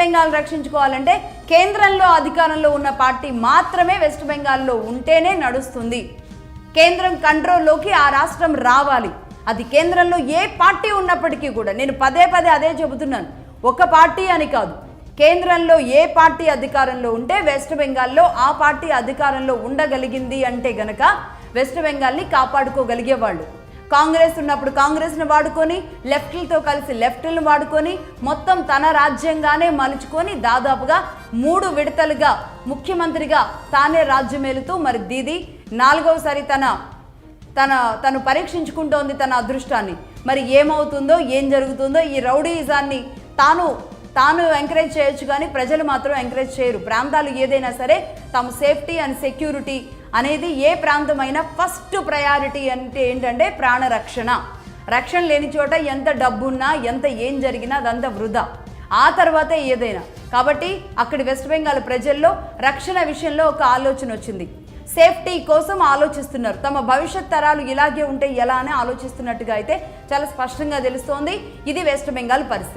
బెంగాల్ రక్షించుకోవాలంటే కేంద్రంలో అధికారంలో ఉన్న పార్టీ మాత్రమే వెస్ట్ బెంగాల్లో ఉంటేనే నడుస్తుంది. కేంద్రం కంట్రోల్లోకి ఆ రాష్ట్రం రావాలి. అది కేంద్రంలో ఏ పార్టీ ఉన్నప్పటికీ కూడా, నేను పదే పదే అదే చెబుతున్నాను, ఒక పార్టీ అని కాదు, కేంద్రంలో ఏ పార్టీ అధికారంలో ఉంటే వెస్ట్ బెంగాల్లో ఆ పార్టీ అధికారంలో ఉండగలిగింది అంటే గనక వెస్ట్ బెంగాల్ని కాపాడుకోగలిగేవాళ్ళు. కాంగ్రెస్ ఉన్నప్పుడు కాంగ్రెస్ను వాడుకొని, లెఫ్ట్లతో కలిసి లెఫ్ట్లను వాడుకొని, మొత్తం తన రాజ్యంగానే మలుచుకొని దాదాపుగా 3 విడతలుగా ముఖ్యమంత్రిగా తానే రాజ్యమేలుతూ మరి దీది 4వసారి తను పరీక్షించుకుంటోంది తన అదృష్టాన్ని. మరి ఏమవుతుందో, ఏం జరుగుతుందో, ఈ రౌడీయిజాన్ని తాను ఎంకరేజ్ చేయొచ్చు కానీ ప్రజలు మాత్రం ఎంకరేజ్ చేయరు. ప్రాంతాలు ఏదైనా సరే తమ సేఫ్టీ అండ్ సెక్యూరిటీ అనేది ఏ ప్రాంతమైనా ఫస్ట్ ప్రయారిటీ అంటే ఏంటంటే ప్రాణరక్షణ. రక్షణ లేని చోట ఎంత డబ్బున్నా, ఎంత ఏం జరిగినా అదంతా వృధా. ఆ తర్వాతే ఏదైనా. కాబట్టి అక్కడి వెస్ట్ బెంగాల్ ప్రజల్లో రక్షణ విషయంలో ఒక ఆలోచన వచ్చింది. సేఫ్టీ కోసం ఆలోచిస్తున్నారు. తమ భవిష్యత్ తరాలు ఇలాగే ఉంటే ఎలా అని ఆలోచిస్తున్నట్టుగా అయితే చాలా స్పష్టంగా తెలుస్తోంది. ఇది వెస్ట్ బెంగాల్ పరిస్థితి.